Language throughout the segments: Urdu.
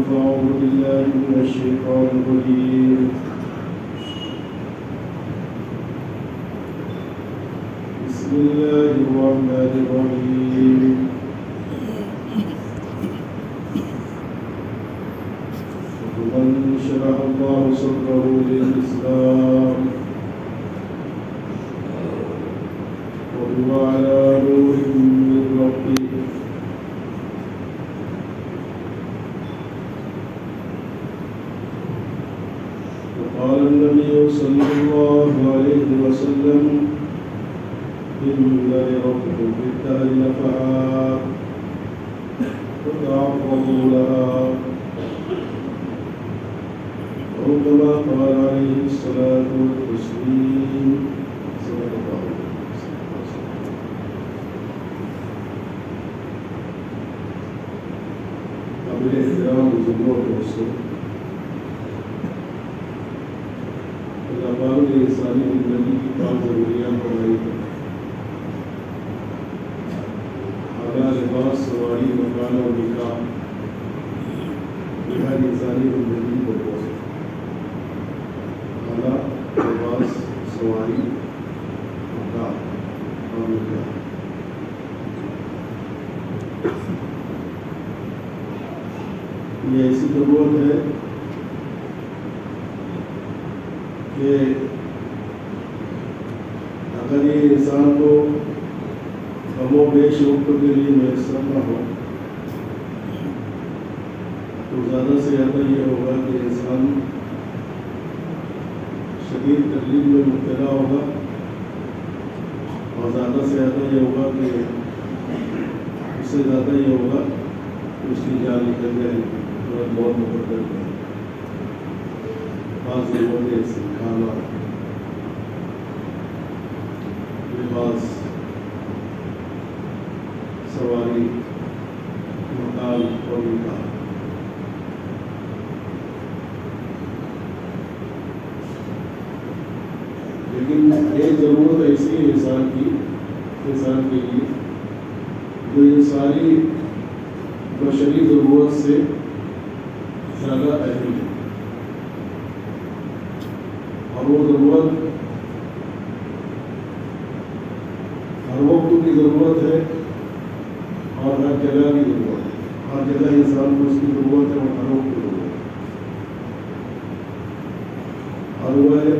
فأعوذ بالله من الشيطان الرجيم. بسم الله الرحمن الرحيم. ومن شرح الله صدره للإسلام وهو على نور من ربه وقال النبي صلى الله عليه وسلم إن لربكم في الدهر نفحات فتعرضوا لها أو كما قال عليه الصلاة والتسليم صلى الله عليه وسلم. قابل احترام بزرگوں کے دوستوں، اللہ پاک نے انسانی زندگی کی 5 ضروریات بنائی ہیں: اعلیٰ لباس، سواری، مکان اور نکاح. یہ ہر انسانی زندگی کو پہنچے. اعلیٰ لباس، سواری، مکان اور نکاح. یہ ایسی ضرورت ہے کہ اگر یہ انسان کو کم و بیش وقت کے لیے میسر نہ ہو تو زیادہ سے زیادہ یہ ہوگا کہ انسان شدید تکلیف میں مبتلا ہوگا، اور زیادہ سے زیادہ یہ ہوگا کہ اس سے زیادہ یہ ہوگا کہ اس کی جان نکل جائے گی، بہت مقدر ہے. بعض ضرورتیں ایسی: کھانا، لباس، سواری، مکان اور نکاح. لیکن ایک ضرورت ایسی ہے انسان کے لیے جو یہ ساری بشری ضرورت سے زیادہ اہم ہے، اور وہ ضرورت ہر وقت کی ضرورت ہے اور ہر جگہ کی ضرورت ہے. ہر جگہ انسان کو اس کی ضرورت ہے اور ہر وقت کی ضرورت ہے. اور وہ ہے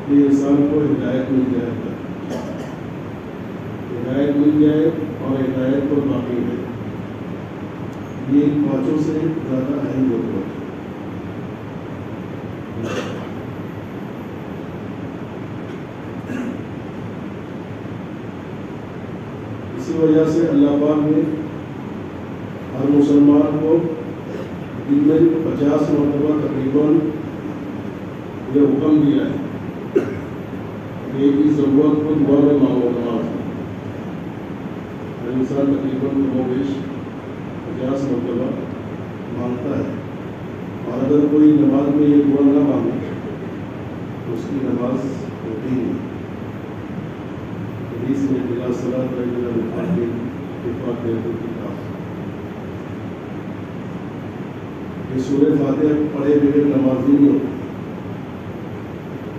کہ انسان کو ہدایت مل جائے، ہدایت مل جائے اور ہدایت کو باقی ہے. یہ ان 5 سے زیادہ اہم ضرورت ہے. اسی وجہ سے اللہ پاک نے ہر مسلمان کو دن میں 50 مرتبہ تقریباً یہ حکم دیا ہے کہ اس ضرورت کو دعا میں مانگو. نماز ہر انسان تقریباً کم و بیش 50 مرتبہ مانگتا ہے، اور اگر کوئی نماز میں یہ دعا نہ مانگے تو اس کی نماز ہوتی نہیں. حدیث میں بلا صلاۃ الا الفاتحہ کتاب، یہ سورہ فاتحہ پڑھے بغیر نمازی نہیں ہوتی.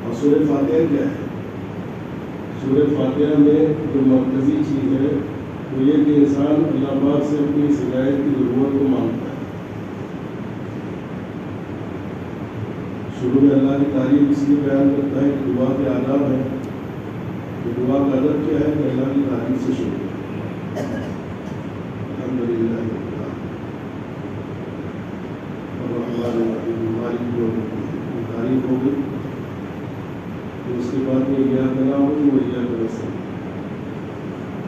اور سورہ فاتحہ کیا ہے؟ سورہ فاتحہ میں جو مرکزی چیز ہے وہ یہ کہ انسان اللہ پاک سے اپنی اس ہدایت کی ضرورت کو مانگتا ہے. شروع میں اللہ کی تعریف اس لیے بیان کرتا ہے کہ دعا کے آداب ہیں. کہ دعا کا ادب کیا ہے کہ اللہ کی تعریف سے شروع ہے. الحمدللہ مالک یوم الدین تعریف ہو گئی. اس کے بعد میں ایاک نعبد و ایاک نستعین،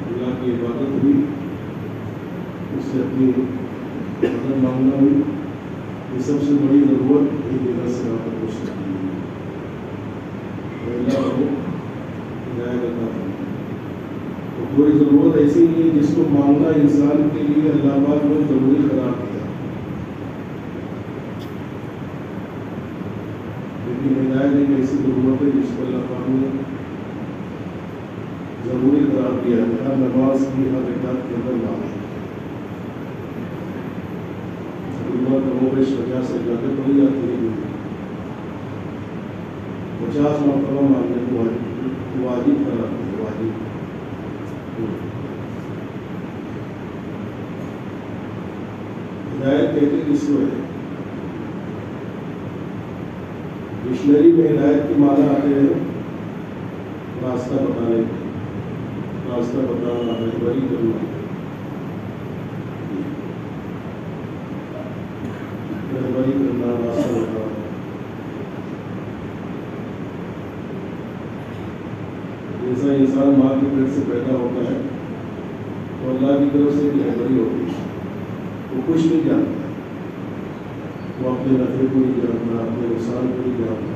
اللہ کی عبادت ہوئی، اس سے اپنی مدد مانگنا ہوئی. یہ سب سے بڑی ضرورت اہدنا الصراط المستقیم ہے. اللہ کو ہدایت عطا فرمائے. تو کوئی ضرورت ایسی نہیں ہے جس کو مانگنا انسان کے لیے اللہ پاک نے ضروری قرار دیا. لیکن ہدایت ایک ایسی ضرورت ہے جس کو اللہ پاک نے ضروری قرار دیا ہے. ہر نماز کی ہر رکعت کے اندر مانگے. عمر کم و بیش 50 سے زیادہ پڑی جاتی ہے 50 مرتبہ مانگنے کو واجب کراتی ہے واجب. ہدایت کہتے کس کو ہے؟ ڈکشنری میں ہدایت کی معنی آتے ہیں راستہ بتانے کے، راستہ بتانا، رہبری کرنا، رہبری کرنا، راستہ بتانا. جیسا انسان ماں کے پیٹ سے پیدا ہوتا ہے تو اللہ کی طرف سے ایک رہبری ہوتی ہے. وہ کچھ نہیں جانتا، وہ اپنے نفع کو نہیں جانتا، اپنے نقصان کو نہیں جانتا،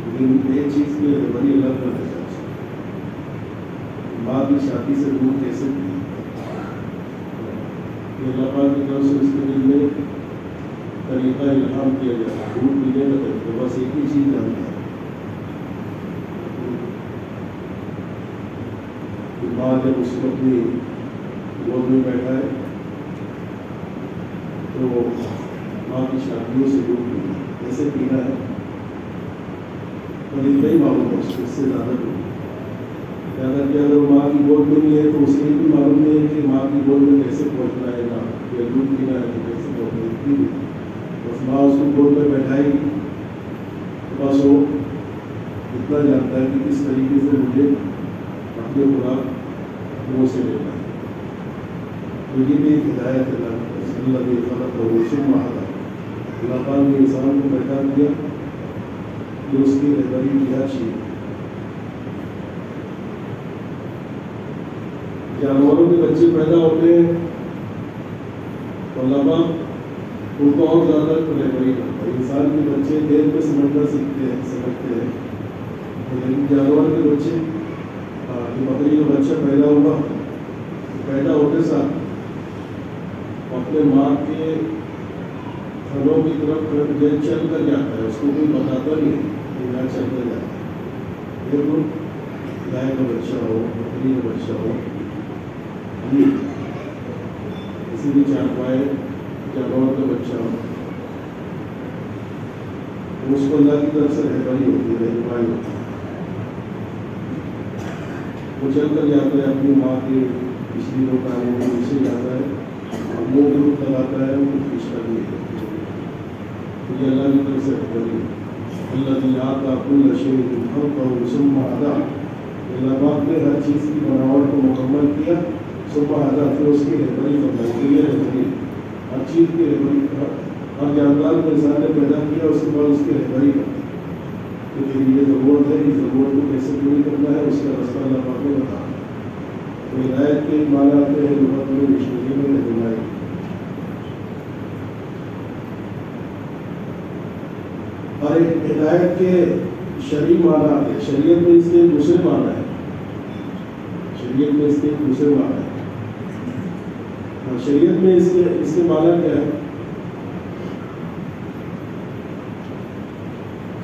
لیکن ایک چیز کی رہبری اللہ کرنا چاہتا ہے. ماں کی شادی سے دودھ کیسے پی؟ اللہ پاک کی طرف سے اس کے دل میں طریقہ الہام کیا جاتا ہے. دودھ پینے کا طریقہ بس ایک ہی چیز جانتا ہے. ماں جب اس کو اپنی گود میں بیٹھا ہے تو ماں کی شادیوں سے دودھ پینا کیسے پینا ہے اور اتنا ہی معلوم ہے، اس سے زیادہ زیادہ کہ اگر ماں کی گود میں نہیں ہے تو اسے بھی معلوم نہیں ہے کہ ماں کی گود میں کیسے پہنچنا ہے نا یا دودھ پینا ہے تو کیسے پہنچنا ہے. بس ماں اس کو گود میں بیٹھائے گی تو بس وہ اتنا جانتا ہے کہ کس طریقے سے مجھے اپنے خوراک منہ سے لینا ہے. تو یہ بھی ایک ہدایت ہے. اللہ خلق و ثم ہدی. اللہ پاک نے انسان کو پیدا کیا کہ اس کی رہبری کیا چاہیے. جانوروں کے بچے پیدا ہوتے ہیں تو اللہ پاک ان کو اور زیادہ رہبری کرتا ہے. انسان کے بچے دیر میں سمجھنا سیکھتے ہیں، سمجھتے ہیں، لیکن جانور کے بچے بکری کا بچہ پیدا ہوگا پیدا ہوتے ساتھ اپنے ماں کے تھنوں کی طرف چل کر جاتا ہے. اس کو کوئی بتاتا نہیں کہ یہاں چل کر جاتا ہے. بالکل گائے کا بچہ ہو، بکری کا بچہ ہو، کسی بھی چارپائے جانور کا بچہ ہو، اس کو اللہ کی طرف سے رہبری ہوتی ہے، رہنمائی ہوتی ہے. وہ چل کر جاتا ہے اپنی ماں کے پچھلی روکانے میں نیچے جاتا ہے اور منہ کے روپ لگاتا ہے، وہ کھینچتا بھی ہے. یہ اللہ کی طرف سے رہبری ہے. اللہ آتا کل شیء خلقہ ثم ہدی. اللہ پاک نے ہر چیز کی بناوٹ کو مکمل کیا، ثم ہدی، پھر اس کی رہبری فرمائی. تو یہ رہبری ہر چیز کی رہبری، ہر جاندار کو انسان نے پیدا کیا اس کے بعد اس کی رہبری کرتی کہ یہ ضرورت ہے، اس ضرورت کو کیسے پوری کرنا ہے، اس کا راستہ اللہ پاک نے بتایا. تو ہدایت کے معنی آتے ہیں لغت میں، ڈکشنری میں رہنمائی. اور ہدایت کے شرعی معنی آتے ہیں. شریعت میں اس کے دوسرے معنی ہے، شریعت میں اس کے دوسرے معنی ہے. شریعت میں اس کے معنی کیا ہے؟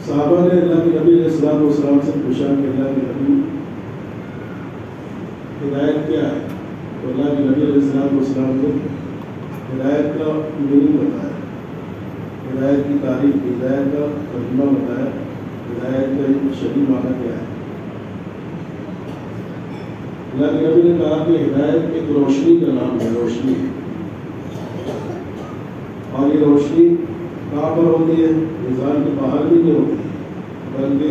صحابہ نے اللہ کے نبی علیہ السلام سے پوچھا کہ اللہ کے نبی ہدایت کیا ہے؟ تو اللہ کے نبی علیہ السلام نے ہدایت کا میننگ بتایا، ہدایت کی تعریف کی، ہدایت کا ترجمہ بتایا، ہدایت کا شرعی معنی کیا ہے. اللہ کے نبی نے کہا کہ ہدایت ایک روشنی کا نام ہے، روشنی. اور یہ روشنی کہاں پر ہوتی ہے؟ انسان کے باہر بھی نہیں ہوتی بلکہ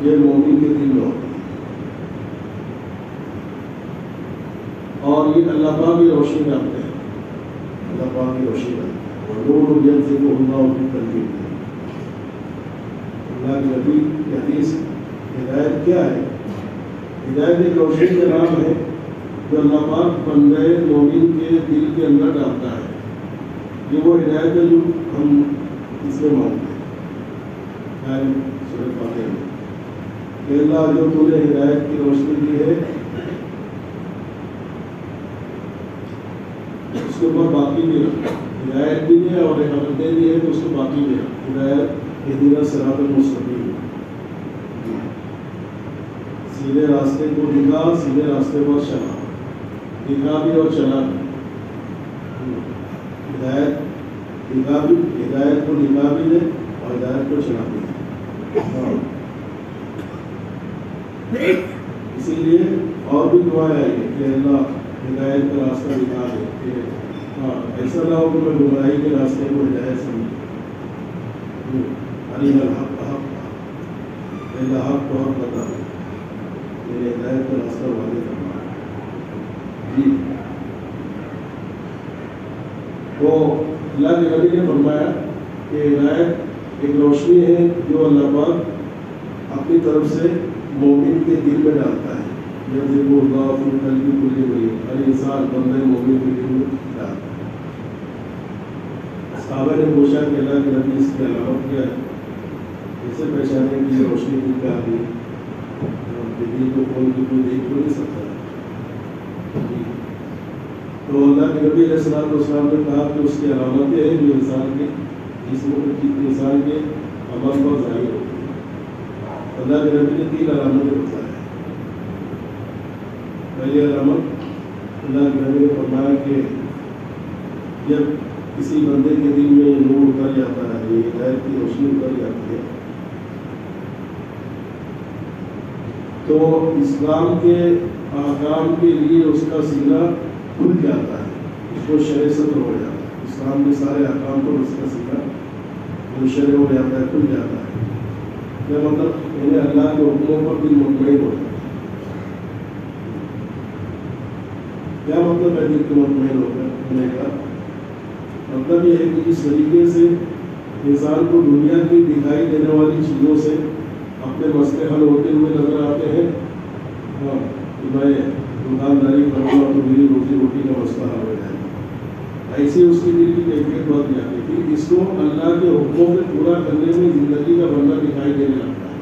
یہ مومن کے دل میں ہوتی ہے. اور یہ اللہ پاک کی روشنی کرتے ہیں، اللہ پاک کی روشنی کرتے ہیں. اور نور ینزل اللہ فی قلبی. اللہ کے نبی کی حدیث. ہدایت کیا ہے؟ ہدایت ایک روشنی کا نام ہے جو اللہ پاک بندے مومن کے دل کے اندر ڈالتا ہے. یہ وہ ہدایت ہے جو ہم اس میں مانتے ہیں. سورۃ فاتحہ میں کہ اللہ جو تو نے ہدایت کی روشنی دی ہے اس کے اوپر باقی بھی رکھ. ہدایت بھی ہے اور اگر دے دی ہے تو اس کو باقی بھی رکھ. ہدایت اہدنا الصراط المستقیم، سیدھے راستے کو دکھا، سیدھے راستے پر چلا، دکھا بھی اور چلا بھی. ہدایت کو نکاح بھی دے اور ہدایت کو چلا بھی دے. اسی لیے اور بھی دعائیں آئی کہ اللہ ہدایت کا راستہ دکھا دے کہ ایسا نہ ہو کہ میں گمراہی کے راستے کو ہدایت سمجھ علیم الحق حق اللہ حق کو حق بتا دے میرے ہدایت کا راستہ واضح کرنا جی. تو اللہ کے نبی نے فرمایا کہ ہدایت ایک روشنی ہے جو اللہ پاک اپنی طرف سے مومن کے دل میں ڈالتا ہے. جب وہ اللہ اپنی قلبی کھلی ہوئی ہر انسان بندہ مومن کے دل میں ڈالتا ہے. صحابہ نے پوچھا کہ اللہ کے نبی اس کی علامت کیا ہے, کیسے پہچانے کی روشنی دل پہ آتی ہے, دل کو کھول کے کوئی دیکھ تو نہیں سکتا. تو اللہ کے نبی علیہ السلام نے کہا کہ اس کی علامتیں ہیں جو انسان کے جسم انسان کے عمل پر ظاہر ہوتی ہے. اللہ کے نبی نے 3 علامتیں بتایا. پہلی علامت اللہ کے نبی نے فرمایا کہ جب کسی بندے کے دل میں یہ نور اتر جاتا ہے, یہ ہدایت کی روشنی اتر جاتی ہے, تو اسلام کے احکام کے لیے اس کا سینہ کھل جاتا ہے, اس کو شرع صدر ہو جاتا ہے. اسلام کے سارے احکام پر اس کا سینہ منشرح ہو جاتا ہے, کھل جاتا ہے. کیا مطلب؟ یعنی اللہ کے حکموں پر دل مطمئن ہو جاتا ہے. کیا مطلب ہے دل کو مطمئن ہونے کا؟ مطلب یہ ہے کہ جس طریقے سے انسان کو دنیا کی دکھائی دینے والی چیزوں سے اپنے مسئلے حل ہوتے ہوئے نظر آتے ہیں, کہ میں دکانداری کروں گا تو میری روزی روٹی کا مسئلہ حل ہو جائے گا, ایسے اس کی دل کی کیفیت بدل جاتی تھی. اس کو اللہ کے حکموں کو پورا کرنے میں زندگی کا بننا دکھائی دینے لگتا ہے.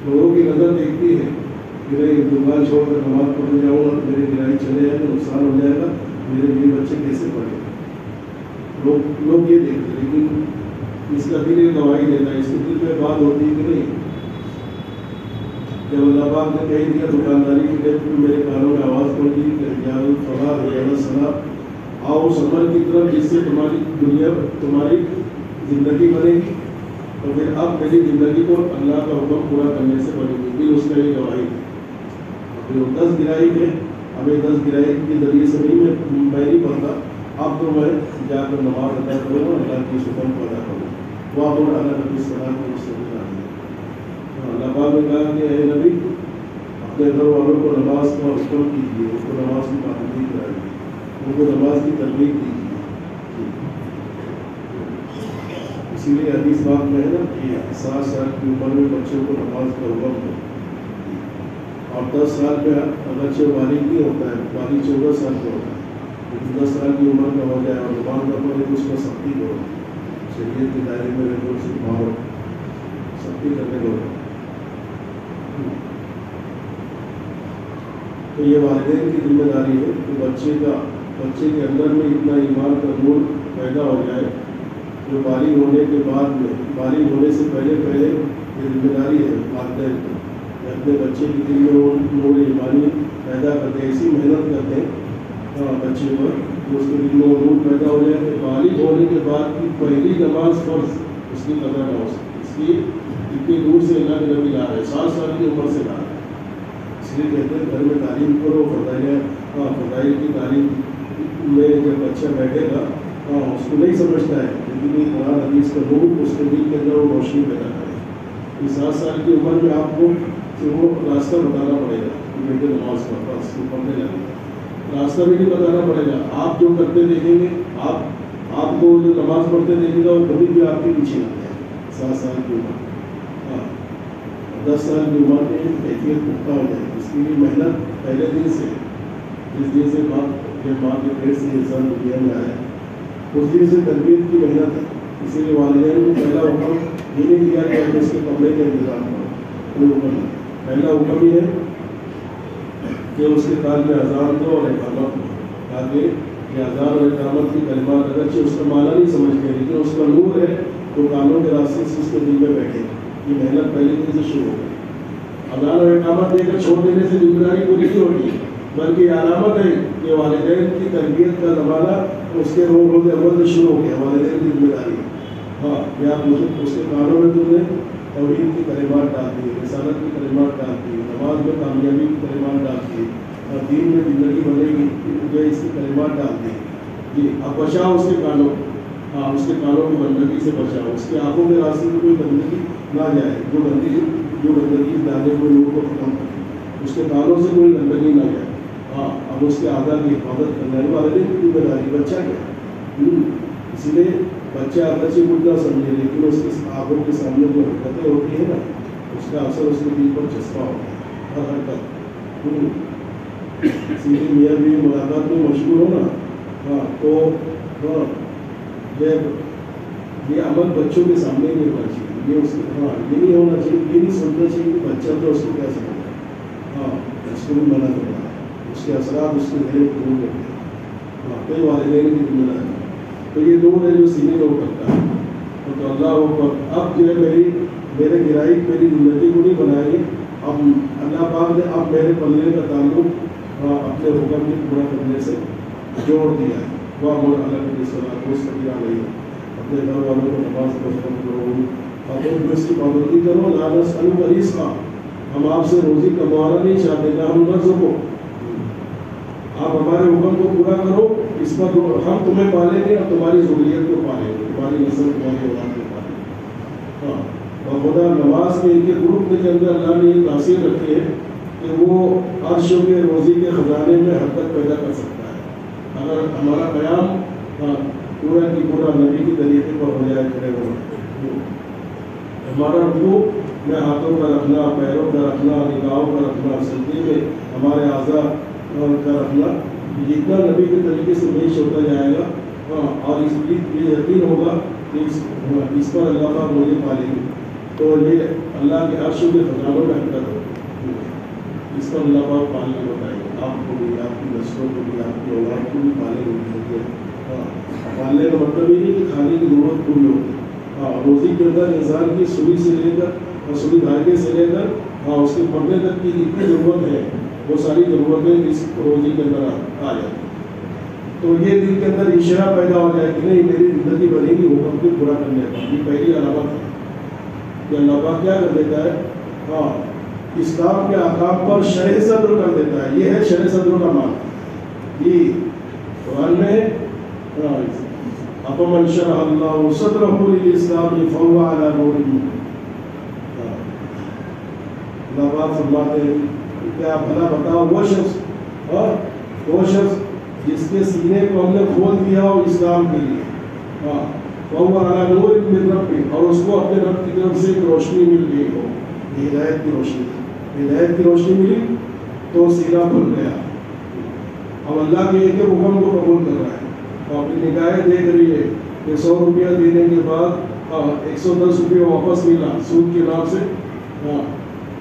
لوگوں کی نظر دیکھتی ہے کہ میں دکان چھوڑ کر نماز پڑھنے جاؤں گا تو میری گرائی چلے جائے گا, نقصان ہو جائے گا, میرے بیوی بچے کیسے پڑھیں گے. لوگ یہ دیکھتے, لیکن اس کا دل ایک گواہی دیتا ہے. اس کے دل میں بات ہوتی ہے کہ نہیں, جب اللہ پاک نے کہہ دیا دکانداری کی ڈیٹ میں میرے کانوں میں آواز پڑ گئی کہ ریاض الفلاح ریاض الصلاح آؤ اس عمل کی طرف جس سے تمہاری دنیا تمہاری زندگی بنے گی, تو پھر اب میری زندگی کو اللہ کا حکم پورا کرنے سے بنے گی. پھر اس کا یہ گواہی ہے. پھر 10 گرائی کے ابھی 10 گرائی کے ذریعے سے نہیں میں نہیں پڑھتا, اب تو میں جا کر نماز ادا کروں گا, اللہ کی شکر کو ادا کروں گا. وہ آپ اور اللہ نبی صلاح کو اس سے اللہ پاک نے کہا کہ اے نبی اپنے گھر والوں کو نماز کا حکم کیجیے, ان کو نماز کی پابندی کرائیے, ان کو نماز کی ترغیب دیجیے. اسی لیے حدیث بات میں ہے نا کہ 7 سال کی عمر میں بچوں کو نماز کا حکم دو, اور 10 سال پہ بچے بالغ نہیں ہوتا ہے, بالغ 14 سال کا ہوتا ہے, لیکن 10 سال کی عمر کا ہو جائے اور نماز نہ پڑھے تو اس میں سختی کرو, شریعت کے دائرے میں رہو, صرف مارو, سختی کرنے کو. تو یہ والدین کی ذمہ داری ہے کہ بچے کے اندر میں اتنا ایمان کا نور پیدا ہو جائے جو بالغ ہونے کے بعد میں, بالغ ہونے سے پہلے یہ ذمہ داری ہے والدین کی کہ اپنے بچے کے دل میں وہ نور ایمانی پیدا کرتے ہیں, ایسی محنت کرتے ہیں بچے پر کہ اس کے دل میں وہ نور پیدا ہو جائے کہ بالغ ہونے کے بعد کی پہلی نماز فرض اس کی قدر نہ ہو سکتی. اس لیے اتنی دور سے اللہ کے نبی لا رہے, 7 سال کی عمر سے لا رہے. اس لیے کہتے ہیں گھر میں تعلیم کرو, فضائل کی تعلیم میں جب بچہ بیٹھے گا اس کو نہیں سمجھتا ہے, لیکن یہ قرآن حدیث کا نور اس کے دل کے اندر وہ روشنی پیدا کرے. 7 سال کی عمر میں آپ کو وہ راستہ بتانا پڑے گا کہ بیٹے نماز پڑھتا, اس کو پڑھنے لگے گا. راستہ بھی نہیں بتانا پڑے گا, آپ جو کرتے دیکھیں گے, آپ کو جو نماز پڑھتے دیکھے گا وہ کبھی بھی آپ کے پیچھے آتے ہیں. 7 سال کی عمر, 10 سال کی عمر میں کیفیت پختہ ہو جائے گی. اس کے لیے محنت پہلے دن سے, جس دن سے ماں کے پیٹ سے انسان دنیا میں آیا اس دن سے تربیت کی محنت ہے. اسی لیے والدین کو پہلا حکم یہ نہیں دیا کہ اس کے کمرے کا انتظام کرو, کوئی حکم نہیں. پہلا حکم یہ ہے کہ اس کے کان میں اذان دو اور اقامت دو, تاکہ یہ اذان اور اقامت کی کلمات اگرچہ اس کا معنی نہیں سمجھتے لیکن اس کا نور ہے تو کانوں کے راستے سے اس کے دل میں بیٹھے. یہ محنت پہلے دن سے شروع ہو گئی. اذان اور اقامت دے کر چھوڑ دینے سے ذمہ داری پوری نہیں ہوگی, بلکہ یہ علامت ہے کہ کہ والدین کی تربیت کا زمانہ اس کے روز اول سے شروع ہو گیا. والدین کی ذمہ داری ہاں یا اس کے کانوں میں تم نے توحید کی کلمات ڈال دی, رسالت کی کلمات ڈال دی, نماز میں کامیابی کی کلمات ڈال دی, اور دین میں زندگی بنے گی جو اس کی کلمات ڈال دی. جی اب بچاؤ اس کے کانوں, ہاں اس کے کانوں کو گندگی سے بچاؤ, اس کی آنکھوں کے راستے میں کوئی گندگی نہ جائے, جو گندگی ڈالے ہوئے لوگوں کو ختم کرے, اس کے کانوں سے کوئی گندگی نہ جائے. ہاں اب اس کے اعضاء کی حفاظت کرنا ہے والدین کی ذمہ داری. بچہ کیا اسی لیے بچہ اگرچہ کچھ نہ سمجھے لیکن اس کی آنکھوں کے سامنے جو حرکتیں ہوتی ہیں نا اس کا اثر اس کے دل پر چسپا ہوتا ہے ہر حرکت. اسی لیے میاں بھی ملاقات میں مشغول ہو نا ہاں تو ہاں یہ عمل بچوں کے سامنے نہیں ہونا چاہیے. یہ اس ہاں یہ نہیں ہونا چاہیے, یہ نہیں سوچنا چاہیے کہ بچہ تو اس کو کیا سمجھتا ہے. ہاں اس کو بھی منع کرنا ہے, اس کے اثرات اس کے ذہن کو دور کرتے ہیں. ہاں کئی والدین کی ذمہ داری. تو یہ دور ہے جو سینے میں کرتا ہے. تو اللہ اوپر اب جو ہے میرے گرائی میری زندگی کو نہیں بنائی, اب اللہ پاک نے اب میرے پلنے کا تعلق اپنے حکم کی پورا کرنے سے جوڑ دیا ہے. وہ اللہ کے صلاح کو سبھی آ رہی ہے. اپنے گھر والوں کو نماز پسند کرو, اور اس کی پابندی کرو. لالچ المریض کا ہم آپ سے روزی کموانا نہیں چاہتے, نہ ہم نہ سکو, آپ ہمارے حکم کو پورا کرو. اس پر ہم تمہیں پالیں گے اور تمہاری ضروریت کو پالیں گے, تمہاری نسل تمہاری اولاد کو پالیں گے. ہاں اور خدا نماز کے ایک گروپ کے اندر اللہ نے یہ تاثیر رکھی ہے کہ وہ عرشوں کے روزی کے خزانے میں حرکت پیدا کر سکتا ہے. اگر ہمارا قیام پورا کی پورا نبی کی طریقے پر ہو جائے کھڑے ہونا, ہمارا رکوع میں ہاتھوں کا رکھنا, پیروں کا رکھنا, نگاہوں کا رکھنا, سجدے میں ہمارے اعضاء کا رکھنا, جتنا نبی کے طریقے سے پیش ہوتا جائے گا اور اس یہ یقین ہوگا کہ اس پر اللہ پاک مجھے پالیں گے, تو یہ اللہ کے عرشوں کے خزانوں میں حرکت ہوگی. اس پر اللہ پاک پالنے بتائیں گے, آپ کو بھی, آپ کی نسلوں کو بھی, آپ کی اولاد کو بھی پالیں گے. پالنے کا مطلب یہ نہیں کہ کھانے کی ضرورت پوری ہوگی. ہاں روزی کے اندر انسان کی سوئی سے لے کر اور سوئی دھاگے سے لے کر اس کے پڑھنے تک کی جتنی ضرورت ہے وہ ساری ضرورتیں اس روزی کے اندر آ جائیں. تو یہ دل کے اندر اشارہ پیدا ہو جائے کہ نہیں میری زندگی بنے گی حکم کو پورا کرنے کا. یہ پہلی علامت ہے کہ اللہ پاک کیا کر دیتا ہے, ہاں اسلام کے احکام پر شرح صدر کر دیتا ہے. یہ ہے شرح صدر کا معنی. یہ قرآن میں اَفَمَنْ شَرَحَ اللَّهُ صَدْرَهُ لِلْإِسْلَامِ فَهُوَ عَلَىٰ نُورٍ مِّنْ اللہ پاک فرماتے ہیں کیا بھلا بتاؤ وہ شخص جس کے سینے کو ہم نے کھول دیا ہو اسلام کے لیے, فَهُوَ عَلَىٰ نُورٍ مِّن رَبِّهِ, اور اس کو اپنے رب کی طرف سے ایک روشنی مل گئی ہو, ہدایت کی روشنی. ہدایت کی روشنی ملی تو سینہ کھل گیا. اب اللہ کے ایک حکم کو قبول کر رہا ہے, اور اپنی نگاہیں دیکھ رہی ہے کہ 100 روپیہ دینے کے بعد 110 روپیہ واپس ملا سود کے نام سے.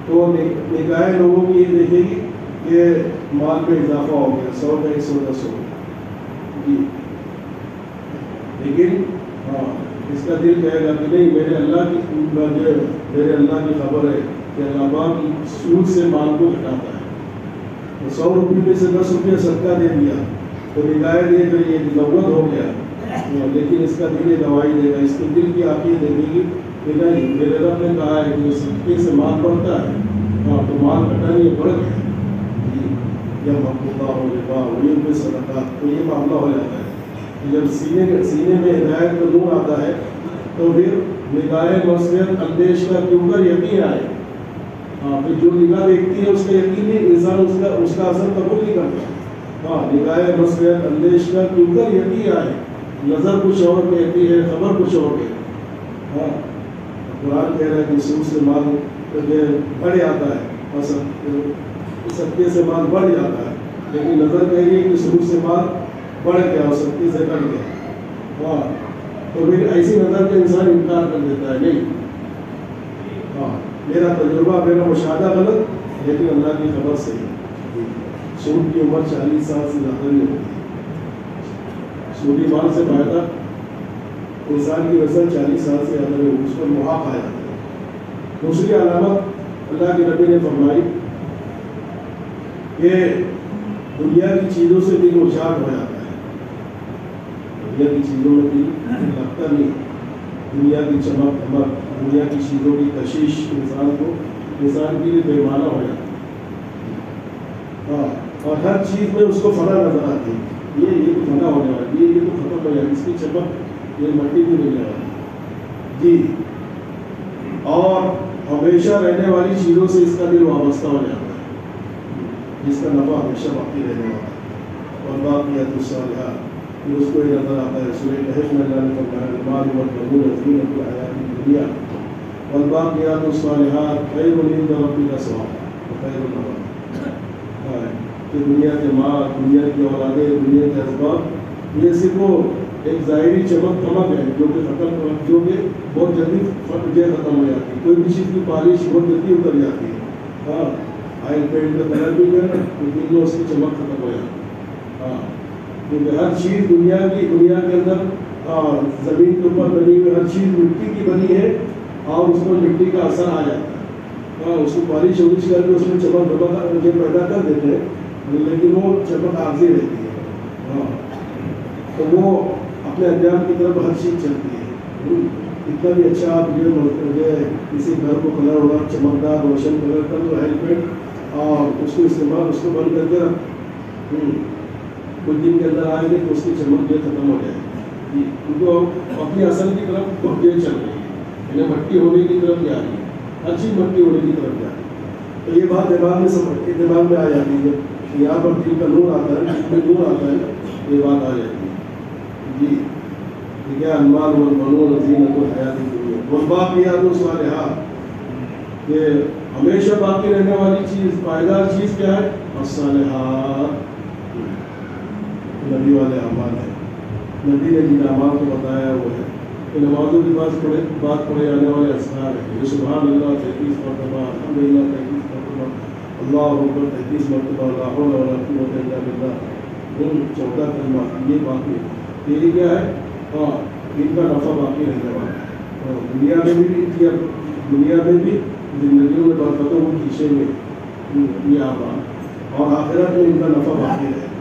تو نگاہیں لوگوں کی یہ دیکھے گی کہ مال میں اضافہ ہو گیا, 100 کا 110 ہو گیا جی. لیکن اس کا دل کہے گا کہ نہیں, میرے اللہ کی خبر ہے کہ اللہ پاک سود سے مال کو ہٹاتا ہے. 100 روپئے میں سے 10 روپیہ صدقہ دے دیا تو نگاہیں دیکھ رہی ہے کہ 90 ہو گیا, لیکن اس کا دل گواہی دے گا, اس کے دل کی آنکھیں دیکھے گی کہ نہیں میرے رب نے کہا ہے کہ صدقے سے مال بڑھتا ہے, تو مال کٹانے یہ فرق ہے. جب اللہ ہو ربا وہی پہ صدقات, تو یہ معاملہ ہو جاتا ہے. جب سینے میں ہدایت کا نور آتا ہے تو پھر نگاہیں مصلحت اندیش کا کیوں کر یقین آئے. پھر جو نگاہ دیکھتی ہے اس کا یقین نہیں, انسان اس کا اثر قبول نہیں کرتا. نگاہیں مصلحت اندیش کا کیوں کر یقین آئے. نظر کچھ اور کہتی ہے, خبر کچھ اور ہے. قرآن کہہ رہا ہے کہ سود سے مال بڑھ جاتا ہے, اور صدقے سے مال بڑھ جاتا ہے, لیکن نظر کہہ رہی ہے کہ سود سے مال بڑھ گیا اور صدقے سے کٹ گیا. تو پھر ایسی نظر کا انسان انکار کر دیتا ہے. نہیں, میرا تجربہ میرا مشاہدہ غلط, لیکن اللہ کی خبر صحیح. سود کی عمر 40 سال سے زیادہ نہیں ہوتی. سودی مال سے فائدہ انسان کی نسل 40 سال سے زیادہ نہیں ہوتی, اس پر محاق آ جاتا ہے. دوسری علامت اللہ کے نبی نے فرمائی کہ دنیا کی چیزوں سے دل اچاٹ ہو جاتا ہے، دنیا کی چیزوں میں دل لگتا نہیں، دنیا کی چمک دھمک، دنیا کی چیزوں کی کشش انسان کے لیے بےمانہ ہو جاتا ہے، ہاں، اور ہر چیز میں اس کو فنا نظر آتی ہے، یہ تو فنا ہونے والی ہے، یہ تو ختم ہو جائے، اس کی چمک یہ مٹی میں مل جائے والی جی، اور ہمیشہ رہنے والی چیزوں سے اس کا دل وابستہ ہو جاتا ہے، جس کا نفع ہمیشہ باقی رہنے والا ہے، اور باقیات الصالحات پھر اس کو یہ نظر آتا ہے سورہ کہف میں اللہ نے فرمایا المال والبنون زینۃ الحیاۃ الدنیا والباقیات الصالحات خیر عند ربک ثوابا وخیر املا، کہ دنیا کے مال، دنیا کی اولادیں، دنیا کے اسباب، یہ صرف ایک ظاہری چمک دھمک ہے جو کہ بہت جلدی ختم ہو جاتی ہے، کوئی بھی چیز کی پالش بہت جلدی اتر جاتی ہے، ہاں، آئل پینٹ کا کلر بھی جو ہے نا دن میں اس کی چمک ختم ہو جاتی ہے، ہاں، کیونکہ ہر چیز دنیا کے اندر زمین کے اوپر بنی ہوئی ہر چیز مٹی کی بنی ہے، اور اس پر مٹی کا اثر آ جاتا ہے، ہاں، اس کو پالش والش کر کے اس میں چمک دھمک پیدا کر دیتے ہیں، لیکن وہ چمک عارضی رہتی ہے، ہاں، تو وہ اپنے انجام کی طرف ہر چیز چلتی ہے، اتنا بھی اچھا آپ کسی گھر کو کلر ہوگا چمکدار روشن کلر کا تو ہیلمٹ اور اس کو استعمال اس کو بند کر کے رکھ، کچھ دن کے اندر آئیں گے تو اس کی چمک جو ختم ہو جائے گی، کیونکہ اپنی اصل کی طرف بہت دیر چل رہی ہے، یعنی مٹی ہونے کی طرف جا رہی ہے، ہر چیز مٹی ہونے کی طرف جا رہی ہے، تو یہ بات دماغ میں آ جاتی ہے، یہاں پر دل کا نور آتا ہے، دل میں نور آتا ہے، یہ بات آ جاتی ہے جی، ٹھیک ہے، المال والبنون زینۃ الحیاۃ الدنیا والباقیات الصالحات، کہ ہمیشہ باقی رہنے والی چیز، پائیدار چیز کیا ہے؟ الصالحات، نبی والے اعمال ہیں، نبی نے جن اعمال کو بتایا وہ ہے کہ نمازوں کے بعد پڑھے جانے والے اذکار ہیں، یہ سبحان اللہ 33 مرتبہ، الحمدللہ 33 مرتبہ، اللہ اکبر 33 مرتبہ، لا حول ولا قوۃ الا باللہ، 14 کلمات، یہ باقی ہے، یہ کیا ہے؟ ہاں، ان کا نفع باقی رہنے والا ہے، اور دنیا میں بھی زندگیوں میں برکتوں کو کھینچیں گے یہ اعمال، اور آخرت میں ان کا نفع باقی رہے گا،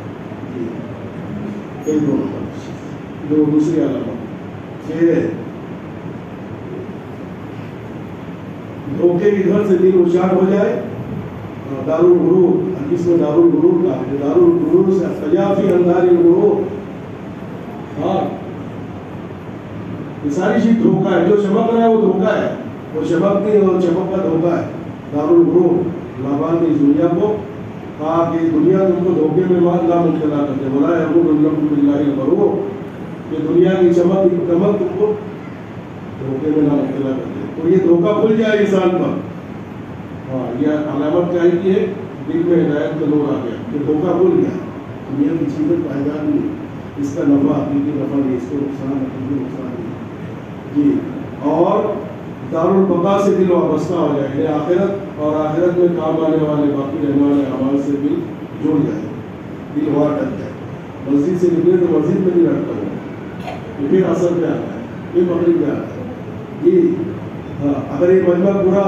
ایک دو نمبر، جو دوسری علامت کہ دھوکے کی گھر سے دل اچاٹ ہو جائے، دارالغرور، حدیث میں دارالغرور کا، دارالغرور سے فجافی اندار الغرور، ہاں، یہ ساری چیز دھوکہ ہے، جو چمک رہا ہے وہ دھوکہ ہے، وہ چمک نہیں، وہ چمک کا دھوکہ ہے، دارالغرور، لابان کی دنیا کو کہا کہ دنیا تم کو دھوکے میں لا مبتلا کرتے، بولا یغرنکم باللہ الغرور، کہ دنیا کی چمک تم کو دھوکے میں لا مبتلا کرتے، تو یہ دھوکہ کھل جائے انسان پر، ہاں، یہ علامت کیا ہے کہ دل میں ہدایت کا نور آ گیا، کہ دھوکہ کھل گیا، دنیا کی چیزیں پائیدار نہیں، اس کا نفع حقیقی نفع نہیں، اس کو نقصان حقیقی نقصان نہیں جی، اور دارالبقا سے دل وابستہ ہو جائے، یعنی آخرت، اور آخرت میں کام آنے والے باقی رہنے والے اعمال سے دل جڑ جائے، دل وہاں اٹک جائے، مسجد سے نکلے تو مسجد میں دل اٹکا ہوا، پھر اثر پہ آتا ہے، پھر مغرب پہ آتا ہے جی، ہاں، اگر یہ مجمع پورا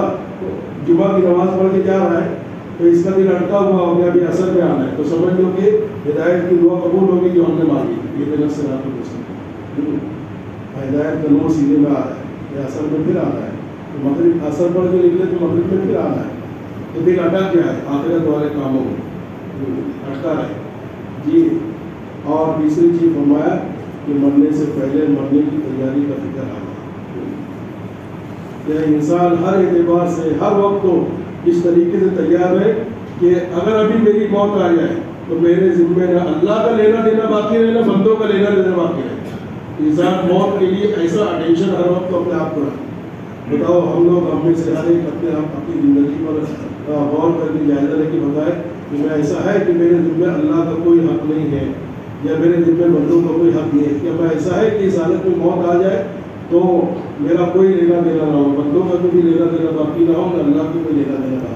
جمعہ کی نماز پڑھ کے جا رہا ہے تو اس کا دل اٹکا ہوا ہو گیا، ابھی اثر پہ آنا ہے، تو سمجھ لو کہ ہدایت کی دعا قبول ہوگی جو ہم نے مانگی، یہ میرا صراط المستقیم، ہدایت کا نور سیدھے میں آ رہا ہے، یہ اثر میں پھر آنا ہے، تو مغرب اثر پڑھ کے نکلے تو مغرب میں پھر آنا ہے، تو دل اٹک گیا ہے آخرت والے کاموں میں، اٹکا رہے جی، اور تیسری چیز فرمایا کہ مرنے سے پہلے مرنے کی تیاری کا فکر آنا، کہ انسان ہر اعتبار سے ہر وقت کو اس طریقے سے تیار ہے کہ اگر ابھی میری موت آ جائے تو میرے ذمے نہ اللہ کا لینا دینا باقی رہے، نہ بندوں کا لینا دینا باقی رہے، انسان موت کے لیے ایسا اٹینشن ہر وقت اپنے آپ کو رکھے، بتاؤ ہم لوگ ہم میں سے ہر ایک اپنی زندگی پر غور کر کے جائزہ لے کے بتائے کہ میں ایسا ہے کہ میرے ذمہ اللہ کا کوئی حق نہیں ہے، یا میرے ذمہ بندوں کا کوئی حق نہیں ہے، کیا میں ایسا ہے کہ اس حالت میں موت آ جائے تو میرا کوئی لینا دینا نہ ہو، بندوں کا کوئی لینا دینا باقی نہ ہو، نہ اللہ کو کوئی لینا دینا نہ ہو،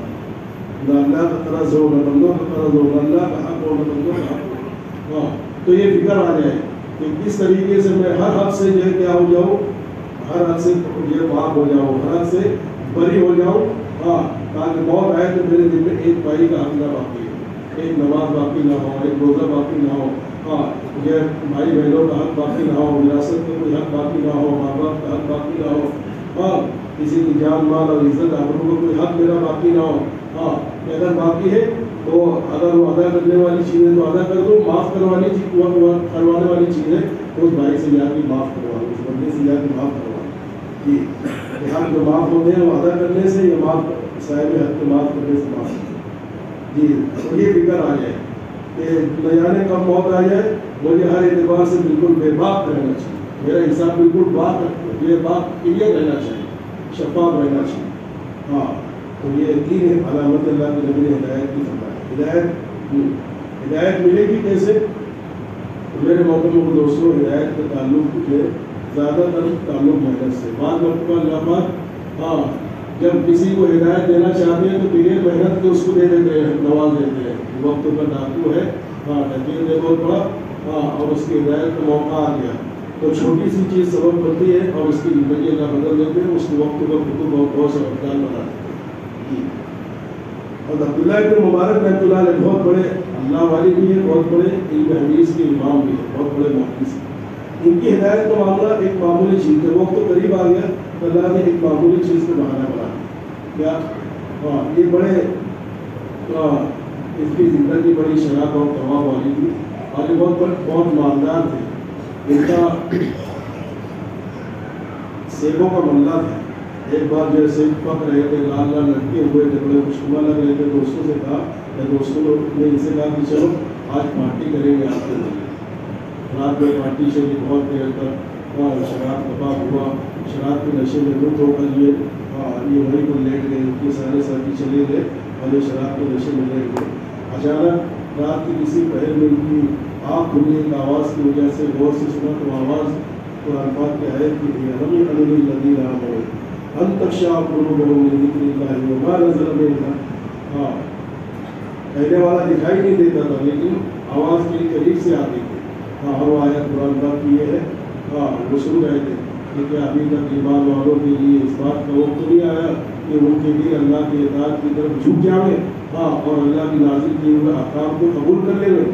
نہ اللہ کا قرض ہو، نہ بندوں کا قرض ہو، نہ اللہ کا حق ہو، نہ بندوں کا حق ہو، ہاں، تو یہ فکر آ جائے کہ کس طریقے سے میں ہر حق سے جو ہے کیا ہو جاؤں، ہر حق سے یہ پاک ہو جاؤں، ہر حق سے بری ہو جاؤں، ہاں، تاکہ موت آئے تو میرے دل میں ایک پائی کا حق نہ باقی ہے، ایک نماز باقی نہ ہو، ایک روزہ باقی نہ ہو، ہاں یہ بھائی بہنوں کا حق باقی نہ ہو، وراثت کا کوئی حق باقی نہ ہو، ماں باپ کا حق باقی نہ ہو، ہاں کسی کی جان مال اور عزت آبرو کا کوئی حق میرا باقی نہ ہو، ہاں اگر باقی ہے تو اگر وہ ادا کرنے والی چیز ہے تو ادا کر دو، معاف کروانے والی چیز ہے تو اس بھائی سے جا کے معاف کروا دو، اس بندے سے جا کے معاف کروا دو جی، حق جو معاف ہوتے ہیں وہ ادا کرنے سے یا معاف صاحب حق کو معاف کرنے سے معاف جی، تو یہ فکر آ جائے کہ نہ جانے کب موت آ جائے، مجھے ہر اعتبار سے بالکل بے باک رہنا چاہیے، میرا حساب بالکل بے باک کلیئر رہنا چاہیے، شفاف رہنا چاہیے، ہاں تو یہ تین علامت اللہ کے نبی نے ہدایت کی فرمائی۔ ہدایت ملے گی کیسے؟ میرے محترم دوستوں، ہدایت کا تعلق جو ہے زیادہ تر تعلق محنت سے، بعض وقت اللہ پاک ہاں جب کسی کو ہدایت دینا چاہتے ہیں تو بغیر محنت کے اس کو دے دیتے ہیں، نواز دیتے ہیں، وقت کا ڈاکو ہے، ہاں ڈکیت ہے بہت بڑا، ہاں اور اس کی ہدایت کا موقع آ گیا تو چھوٹی سی چیز سبب بنتی ہے اور اس کی زندگی اللہ بدل دیتے ہیں، اس کے وقت کا خطو بہت سبقدار بنا دیتے ہیں۔ اور عبداللہ ابن مبارک رحمۃ اللہ علیہ بہت بڑے اللہ والے بھی ہیں، بہت بڑے علم حدیث کے امام بھی ہیں، بہت بڑے محدث ہیں۔ ان کی ہدایت کا معاملہ ایک معمولی چیز ہے، وقت تو قریب آ گیا تو اللہ نے ایک معمولی چیز کا بہانہ بنا کیا، ہاں یہ بڑے اس کی زندگی بڑی شراب اور کباب والی تھی اور یہ بہت مالدار تھے، ان کا سیبوں کا ملہ تھا۔ ایک بار جو سیب پک رہے تھے، لال لال لٹکے ہوئے تھے، بڑے خوشنما لگ رہے تھے، دوستوں سے کہا یا دوستوں نے ان سے کہا کہ چلو آج پارٹی کریں گے آپ کے لیے۔ رات میں پارٹی چلی بہت دیر تک، شراب کباب ہوا، شراب کے نشے میں لطف ہو کر یہ وہیں پر لیٹ گئے، ان کے سارے ساتھی چلے گئے اور یہ شراب کے نشے میں لیٹ گئے۔ اچانک رات کی کسی پہر میں ان کی آنکھ کھلی، ایک آواز کی وجہ سے غور سے سنا تو آواز قرآن پاک کی آیت کی ہے، ہم علی الذین آمنوا ان تخشع قلوبهم لذکر اللہ وما نزل من الحق۔ ہاں کہنے والا دکھائی نہیں دیتا تھا لیکن آواز کے قریب سے آتی تھی، ہاں اور وہ آیت قرآن پاک کی یہ ہے، ہاں وہ سن رہے تھے کہ کیا ابھی تک ایمان والوں کے لیے اس بات کا وقت نہیں آیا کہ ان کے لیے اللہ کی اطاعت کی طرف جھک جاویں، ہاں اور اللہ کی نازل کیے ہوئے احکام کو قبول کر لیں،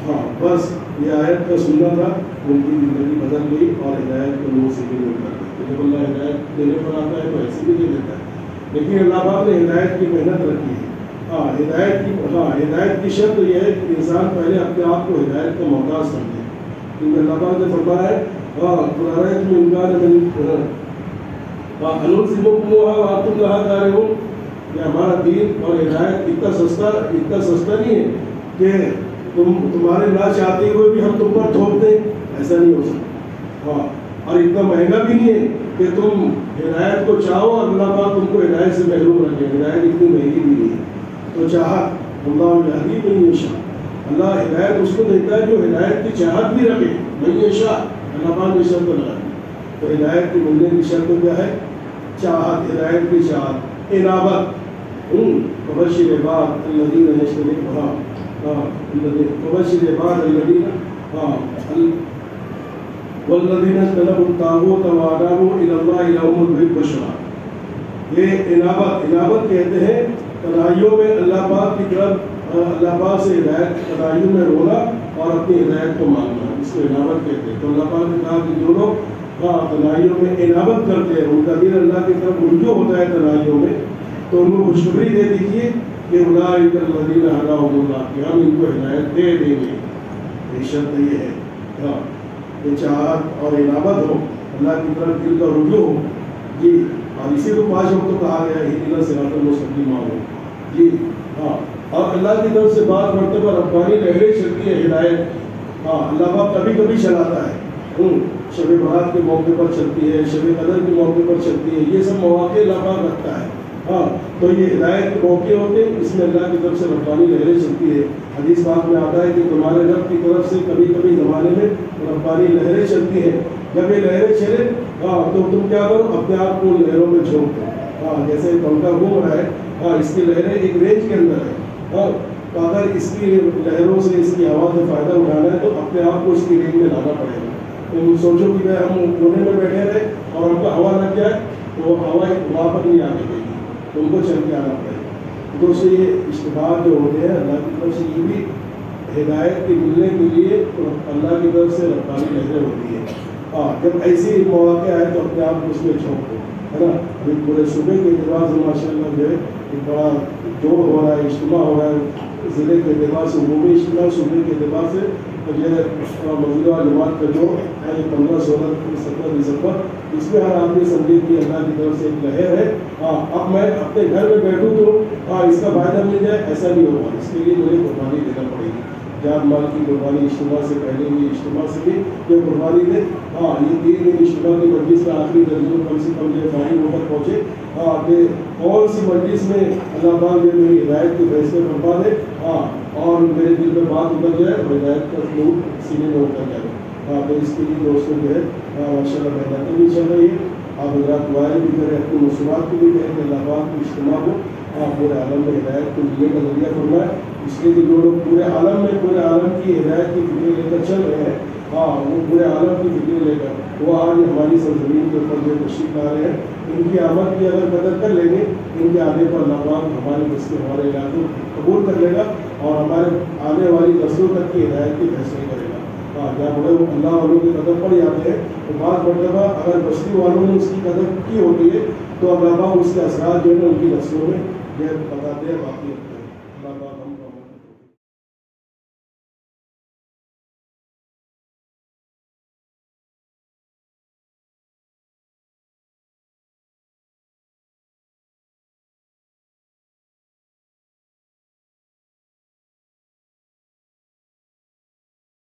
ہاں بس یہ آیت کا سننا تھا، ان کی زندگی بدل گئی اور ہدایت کو لوگ سے بھی مل کر جب اللہ ہدایت دینے پر آتا ہے تو ایسے بھی دے دیتا ہے، لیکن اللہ پاک نے ہدایت کی محنت رکھی ہے، ہدایت کی شرط یہ ہے کہ انسان پہلے اپنے آپ کو ہدایت کا محتاج سمجھے، کیونکہ اللہ پاک نے فرمایا ہے کہ ہمارا دین اور ہدایت اتنا سستا نہیں ہے کہ تمہارے نہ چاہتے ہوئے بھی ہم تم پر تھوپ دیں، ایسا نہیں ہو سکتا، ہاں اور اتنا مہنگا بھی نہیں ہے کہ تم ہدایت کو چاہو اور اللہ پاک تم کو ہدایت سے محروم رکھے، ہدایت اتنی مہنگی بھی نہیں ہے، تو چاہت اللہ یہدی من یشاء، اللہ ہدایت اس کو دیتا ہے جو ہدایت کی چاہت بھی رکھے، من یشاء اللہ پاک نے شرط لگا دی، تو ہدایت کی ملنے کی شرط کیا ہے؟ چاہت، ہدایت کی چاہت، انابت، فبشر عباد الذین یشترکون فبشر عباد الذین والذین اجتنبوا الطاغوت وانابوا الی اللہ لهم البشریٰ۔ یہ انابت کہتے ہیں تنہائیوں میں اللہ پاک کی طرف، اللہ پاک سے ہدایت، تنہائیوں میں رونا اور اپنی ہدایت کو مانگنا، اس کو انابت کہتے ہیں۔ تو اللہ پاک نے کہا کہ جو لوگ تنہائیوں میں انابت کرتے ہیں، ان کا دل اللہ کی طرف رجوع ہوتا ہے تنہائیوں میں، تو ان کو خوشخبری دے دیجیے کہ اولئک الذین ھداھم اللہ، کہ ہم ان کو ہدایت دے دیں گے۔ یہ شرط یہ ہے کہ چاہت اور انابت ہو، اللہ کی طرف دل کا رجوع ہو جی، اور اسی کو 5 وقت کہا گیا ہے، اہدنا الصراط المستقیم ہو جی، ہاں اور اللہ کی طرف سے بعض مرتبہ ربانی لہریں چلتی ہے ہدایت، ہاں اللہ پاک کبھی کبھی چلاتا ہے، شب برات کے موقع پر چلتی ہے، شب قدر کے موقع پر چلتی ہے، یہ سب مواقع اللہ پاک رکھتا ہے، ہاں تو یہ ہدایت کے موقع ہوتے ہیں، اس میں اللہ کی طرف سے ربانی لہریں چلتی ہے۔ حدیث پاک میں آتا ہے کہ تمہارے رب کی طرف سے کبھی کبھی زمانے میں ربانی لہریں چلتی ہیں، جب یہ لہریں چلے ہاں تو تم کیا کرو، اپنے آپ کو لہروں میں جھونک دو، ہاں جیسے پنکھا گھوم رہا ہے، ہاں اس کی لہریں ایک رینج کے اندر ہے، ہاں تو اگر اس کی لہروں سے، اس کی ہوا سے فائدہ اٹھانا ہے تو اپنے آپ کو اس کی رینج میں لانا پڑے گا۔ تم سوچو کہ ہم کونے میں بیٹھے رہے اور ہم کو ہوا لگ جائے تو ہوا وہاں پر نہیں آنے دے گی، تم کو چل کے آنا پڑے گا۔ تو سے یہ اشتباہات جو ہوتے ہیں اللہ کی طرف سے یہ بھی ہدایت کے ملنے کے لیے اللہ کی طرف سے ربانی لہریں ہوتی ہیں. ہاں جب ایسے مواقع آئے تو اپنے آپ کو اس میں جھونک دو ہے نا. ابھی پورے صوبے کے اعتبار سے ماشاء اللہ جو ہے ایک بڑا جوڑ ہو رہا ہے, اجتماع ہو رہا ہے ضلع کے اعتبار سے, عمومی اجتماع صوبے کے اعتبار سے. اور یہ موجودہ جماعت کا جو ہے 15, 16, 17 دسمبر, اس میں ہر آدمی سمجھے کہ اللہ کی طرف سے ایک لہر ہے. ہاں اب میں اپنے گھر میں بیٹھوں تو ہاں اس کا فائدہ مل جائے ایسا نہیں ہوگا. اس کے لیے مجھے قربانی دینا پڑے گی. جان مال کی قربانی اجتماع سے پہلے بھی, اجتماع سے بھی یہ قربانی دے. ہاں یہ 3 دن اجتماع کی مجلس کا آخری درجہ کم سے کم جو فائن ہو کر پہنچے. ہاں کہ کون سی مجلس میں اللہ پاک جو میری ہدایت کے فیصلے فرما دے. ہاں اور میرے دل میں بات اتر جائے اور ہدایت کا فلور سینے میں اتر جائے. ہاں تو اس کے لیے دوستوں جو ہے ماشاء اللہ محنتیں بھی چل رہی ہے. آپ حضرات دعائیں بھی کریں, اپنی منصوبات کو بھی کہیں کہ اللہ پاک کے اجتماع کو پورے عالم میں ہدایت کو ملنے کا ذریعہ فرمائے. اس لیے کہ جو لوگ پورے عالم کی ہدایت کی فکر لے کر چل رہے ہیں, ہاں وہ پورے عالم کی فکر لے کر وہ آج ہماری سرزمین کے اوپر جو تشریف لا رہے ہیں, ان کی آمد کی اگر قدر کر لیں گے, ان کے آنے پر اللہ پاک ہمارے بستے ہمارے علاقوں کو قبول کر لے گا اور ہمارے آنے والی نسلوں تک کی ہدایت کے فیصلے کرے گا. ہاں جہاں بڑے اللہ والوں کے قدم پڑ جاتے ہیں تو بعض مرتبہ اگر بستی والوں نے اس کی قدر کی ہوتی ہے تو اللہ پاک اس کے اثرات جو ہے ان کی نسلوں میں یہ بتاتے ہیں. باقی